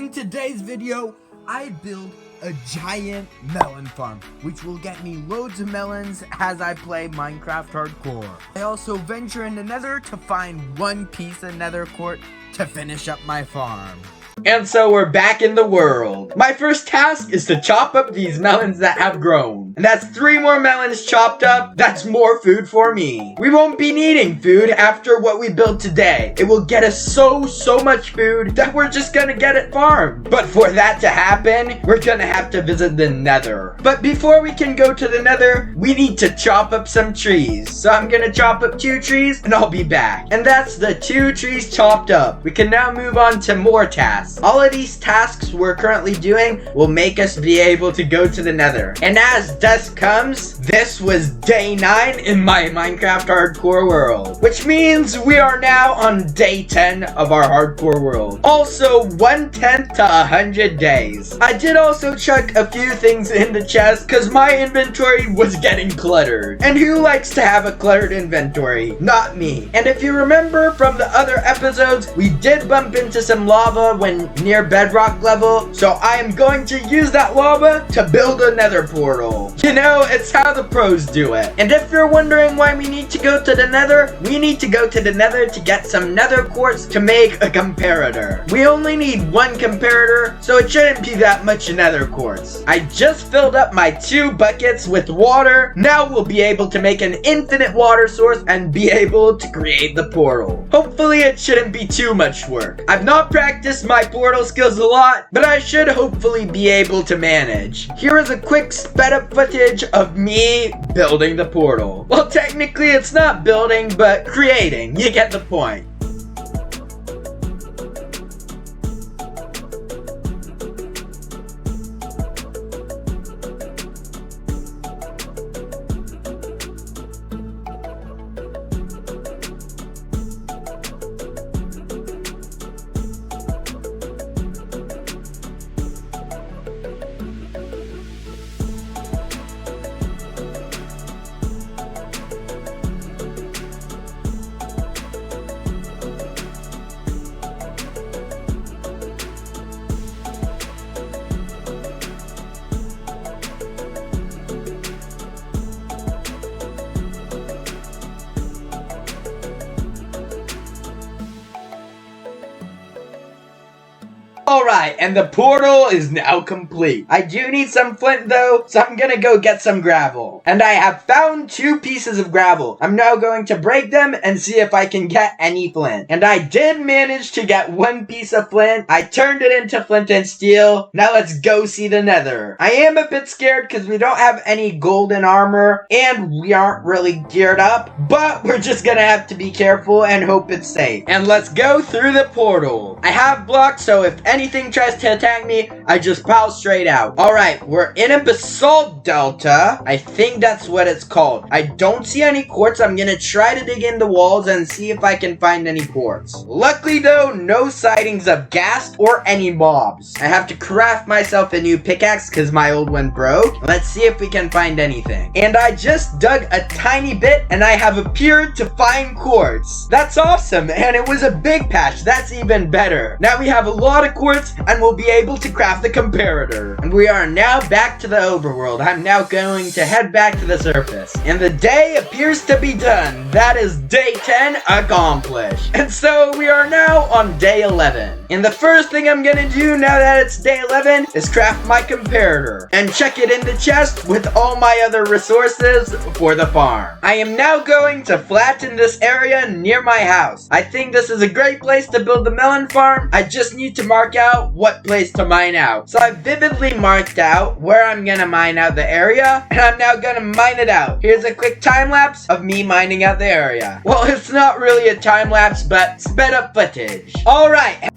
In today's video, I build a giant melon farm, which will get me loads of melons as I play Minecraft Hardcore. I also venture into Nether to find one piece of nether quartz to finish up my farm. And so we're back in the world. My first task is to chop up these melons that have grown. And that's 3 more melons chopped up. That's more food for me. We won't be needing food after what we build today. It will get us so much food that we're just gonna get it farmed. But for that to happen, we're gonna have to visit the nether. But before we can go to the nether, we need to chop up some trees. So I'm gonna chop up 2 trees and I'll be back. And that's the 2 trees chopped up. We can now move on to more tasks. All of these tasks we're currently doing will make us be able to go to the nether. And as dusk comes, this was day 9 in my Minecraft Hardcore world. Which means we are now on day 10 of our Hardcore world. Also 1/10 to 100 days. I did also chuck a few things in the chest because my inventory was getting cluttered. And who likes to have a cluttered inventory? Not me. And if you remember from the other episodes, we did bump into some lava when near bedrock level, so I am going to use that lava to build a nether portal. You know, it's how the pros do it. And if you're wondering why we need to go to the nether, we need to go to the nether to get some nether quartz to make a comparator. We only need 1 comparator, so it shouldn't be that much nether quartz. I just filled up my 2 buckets with water. Now we'll be able to make an infinite water source and be able to create the portal. Hopefully it shouldn't be too much work. I've not practiced my portal skills a lot, but I should hopefully be able to manage. Here is a quick sped up footage of me building the portal. Well, technically it's not building, but creating. You get the point. Alright, and the portal is now complete. I do need some flint though, so I'm gonna go get some gravel. And I have found 2 pieces of gravel. I'm now going to break them and see if I can get any flint. And I did manage to get 1 piece of flint. I turned it into flint and steel. Now let's go see the nether. I am a bit scared because we don't have any golden armor and we aren't really geared up. But we're just gonna have to be careful and hope it's safe. And let's go through the portal. I have blocks, so if anything tries to attack me, I just pile straight out. Alright, we're in a basalt delta. I think that's what it's called. I don't see any quartz. I'm gonna try to dig in the walls and see if I can find any quartz. Luckily though, no sightings of ghast or any mobs. I have to craft myself a new pickaxe because my old one broke. Let's see if we can find anything. And I just dug a tiny bit and I have appeared to find quartz. That's awesome, and it was a big patch. That's even better. Now we have a lot of quartz and we'll be able to craft the comparator. And we are now back to the overworld. I'm now going to head back to the surface. And the day appears to be done. That is day 10 accomplished. And so we are now on day 11. And the first thing I'm gonna do now that it's day 11 is craft my comparator and check it in the chest with all my other resources for the farm. I am now going to flatten this area near my house. I think this is a great place to build the melon farm. I just need to mark out what place to mine out. So I vividly marked out where I'm gonna mine out the area, and I'm now gonna mine it out. Here's a quick time lapse of me mining out the area. Well, it's not really a time lapse, but sped up footage. Alright.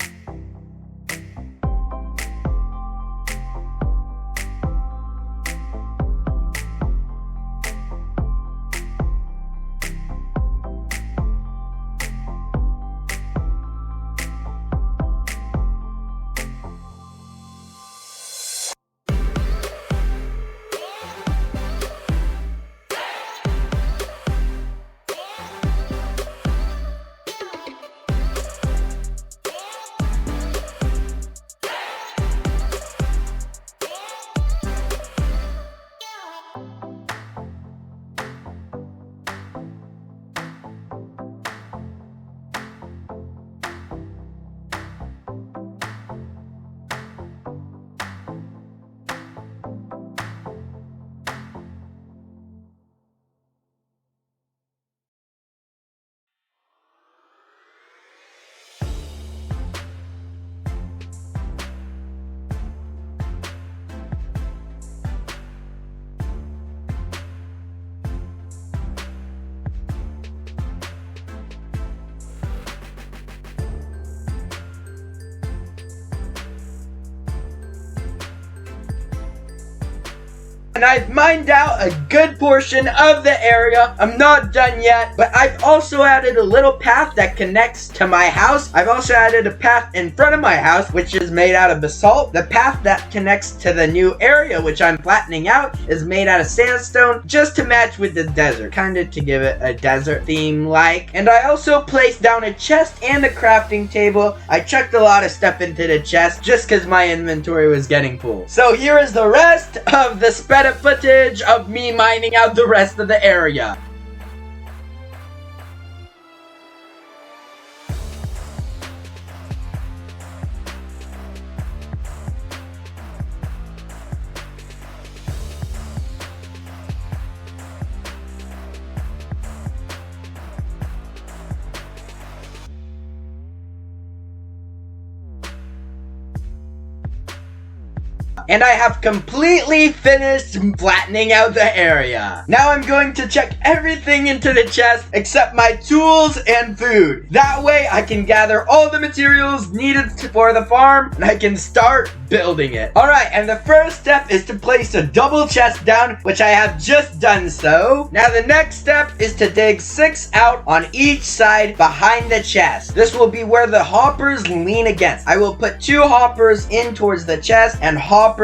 And I've mined out a good portion of the area. I'm not done yet, but I've also added a little path that connects to my house. I've also added a path in front of my house, which is made out of basalt. The path that connects to the new area, which I'm flattening out, is made out of sandstone, just to match with the desert, kind of to give it a desert theme like. And I also placed down a chest and a crafting table. I chucked a lot of stuff into the chest just because my inventory was getting full. So here is the rest of the sped up footage of me mining out the rest of the area. And I have completely finished flattening out the area. Now I'm going to check everything into the chest except my tools and food. That way I can gather all the materials needed for the farm and I can start building it. Alright, and the first step is to place a double chest down, which I have just done so. Now the next step is to dig 6 out on each side behind the chest. This will be where the hoppers lean against. I will put 2 hoppers in towards the chest and hoppers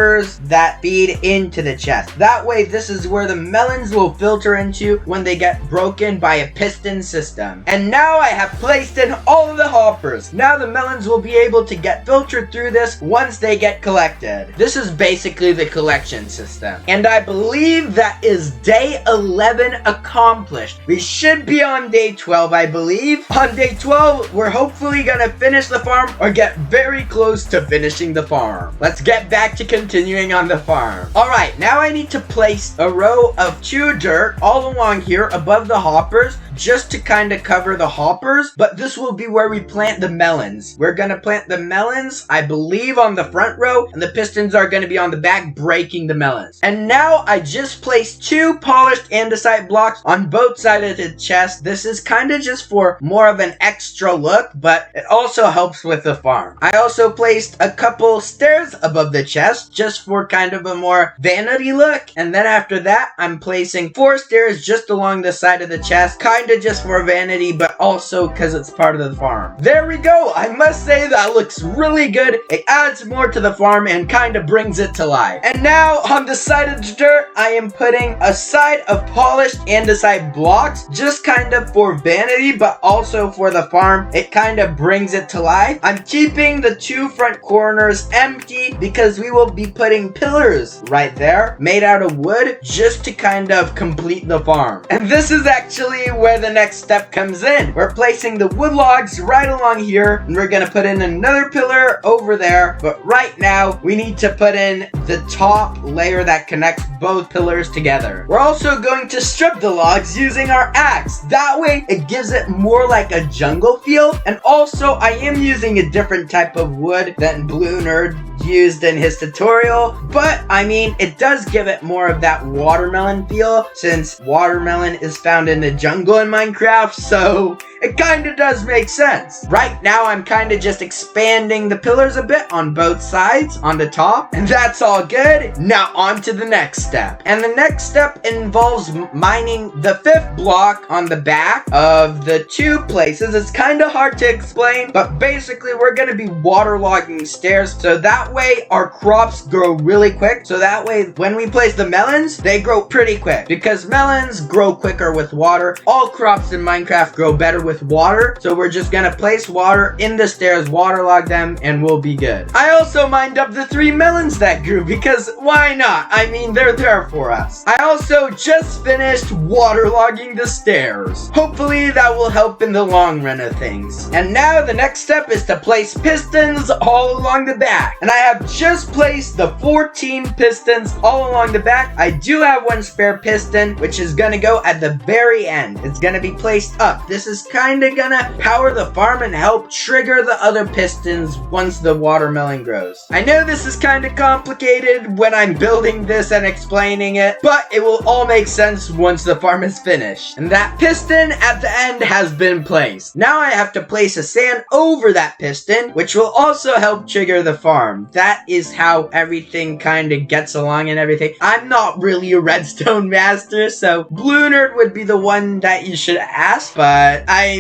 that feed into the chest. That way, this is where the melons will filter into when they get broken by a piston system. And now I have placed in all of the hoppers. Now the melons will be able to get filtered through this once they get collected. This is basically the collection system. And I believe that is day 11 accomplished. We should be on day 12, I believe. On day 12, we're hopefully gonna finish the farm or get very close to finishing the farm. Let's get back to continuing on the farm. Alright, now I need to place a row of 2 dirt all along here above the hoppers just to kind of cover the hoppers, but this will be where we plant the melons. We're gonna plant the melons, I believe, on the front row, and the pistons are gonna be on the back, breaking the melons. And now I just placed 2 polished andesite blocks on both sides of the chest. This is kind of just for more of an extra look, but it also helps with the farm. I also placed a couple stairs above the chest just for kind of a more vanity look, and then after that I'm placing 4 stairs just along the side of the chest, kind of just for vanity, but also because it's part of the farm. There we go. I must say that looks really good. It adds more to the farm and kind of brings it to life. And now on the side of the dirt, I am putting a side of polished andesite blocks, just kind of for vanity, but also for the farm. It kind of brings it to life. I'm keeping the 2 front corners empty because we will be putting pillars right there made out of wood just to kind of complete the farm. And this is actually where the next step comes in. We're placing the wood logs right along here, and we're gonna put in another pillar over there, but right now we need to put in the top layer that connects both pillars together. We're also going to strip the logs using our axe. That way it gives it more like a jungle feel, and also I am using a different type of wood than Blue Nerd used in his tutorial, but I mean, it does give it more of that watermelon feel, since watermelon is found in the jungle in Minecraft, so it kind of does make sense. Right now, I'm kind of just expanding the pillars a bit on both sides, on the top, and that's all good. Now on to the next step. And the next step involves mining the 5th block on the back of the 2 places. It's kind of hard to explain, but basically we're going to be waterlogging stairs, so that way our crops grow really quick. So that way when we place the melons, they grow pretty quick, because melons grow quicker with water. All crops in Minecraft grow better with water, so we're just gonna place water in the stairs, waterlog them, and we'll be good. I also mined up the 3 melons that grew, because why not? I mean, they're there for us. I also just finished waterlogging the stairs. Hopefully that will help in the long run of things. And now the next step is to place pistons all along the back. And I have just placed the 14 pistons all along the back. I do have 1 spare piston, which is gonna go at the very end. It's gonna be placed up. This is kind kinda gonna power the farm and help trigger the other pistons once the watermelon grows. I know this is kinda complicated when I'm building this and explaining it, but it will all make sense once the farm is finished. And that piston at the end has been placed. Now I have to place a sand over that piston, which will also help trigger the farm. That is how everything kinda gets along and everything. I'm not really a redstone master, so Blue Nerd would be the one that you should ask, but I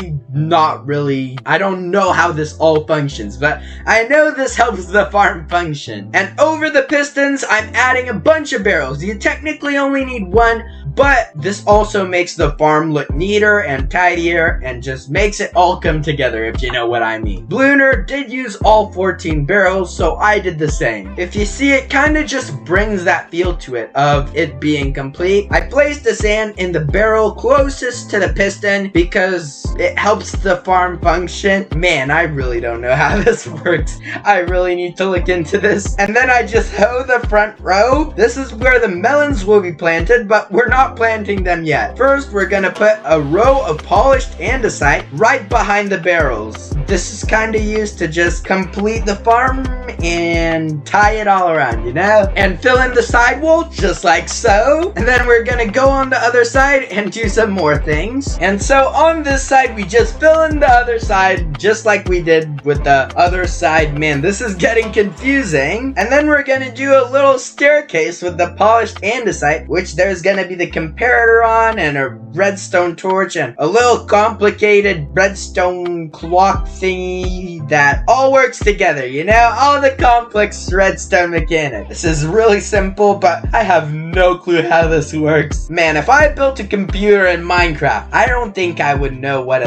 don't know how this all functions, but I know this helps the farm function. And over the pistons, I'm adding a bunch of barrels. You technically only need one, but this also makes the farm look neater and tidier and just makes it all come together, if you know what I mean. Blue Nerd did use all 14 barrels, so I did the same. If you see, it kind of just brings that feel to it of it being complete. I placed the sand in the barrel closest to the piston because it helps the farm function. Man, I really don't know how this works. I really need to look into this. And then I just hoe the front row. This is where the melons will be planted, but we're not planting them yet. First, we're gonna put a row of polished andesite right behind the barrels. This is kind of used to just complete the farm and tie it all around, you know? And fill in the sidewall just like so. And then we're gonna go on the other side and do some more things. And so on this side, we just fill in the other side just like we did with the other side. Man, this is getting confusing. And then we're gonna do a little staircase with the polished andesite, which there's gonna be the comparator on and a redstone torch and a little complicated redstone clock thingy that all works together, you know? All the complex redstone mechanics. This is really simple, but I have no clue how this works. Man, if I built a computer in Minecraft, I don't think I would know what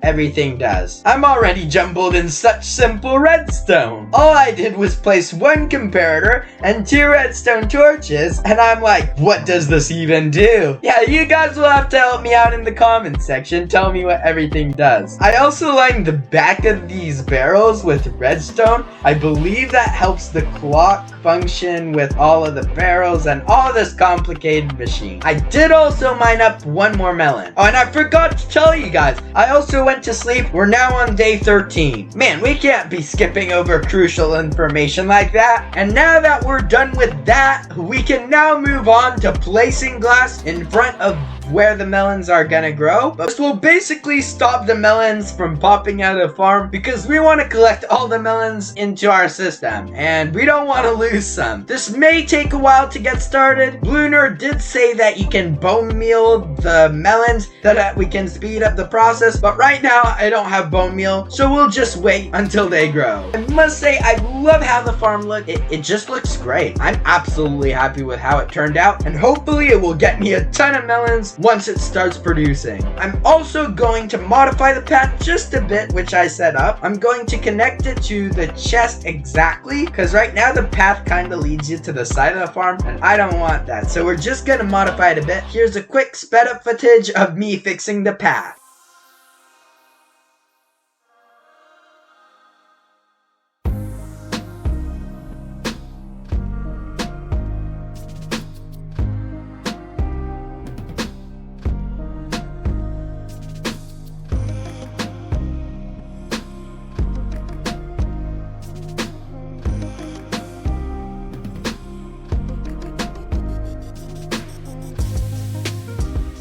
everything does. I'm already jumbled in such simple redstone. All I did was place one comparator and 2 redstone torches, and I'm like, what does this even do? Yeah, you guys will have to help me out in the comments section. Tell me what everything does. I also lined the back of these barrels with redstone. I believe that helps the clock function with all of the barrels and all this complicated machine. I did also mine up one more melon. Oh, and I forgot to tell you guys, I also went to sleep. We're now on day 13. Man, we can't be skipping over crucial information like that. And now that we're done with that, we can now move on to placing glass in front of where the melons are gonna grow. But this will basically stop the melons from popping out of the farm because we want to collect all the melons into our system and we don't want to lose some. This may take a while to get started. Blue Nerd did say that you can bone meal the melons so that we can speed up the process, but right now I don't have bone meal, so we'll just wait until they grow. I must say, I love how the farm looks. It just looks great. I'm absolutely happy with how it turned out, and hopefully it will get me a ton of melons once it starts producing. I'm also going to modify the path just a bit, which I set up. I'm going to connect it to the chest exactly, because right now the path kind of leads you to the side of the farm, and I don't want that. So we're just going to modify it a bit. Here's a quick sped up footage of me fixing the path.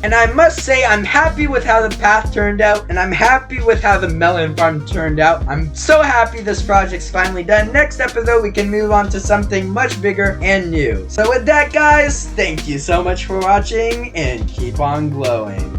And I must say, I'm happy with how the path turned out, and I'm happy with how the melon farm turned out. I'm so happy this project's finally done. Next episode, we can move on to something much bigger and new. So with that, guys, thank you so much for watching, and keep on glowing.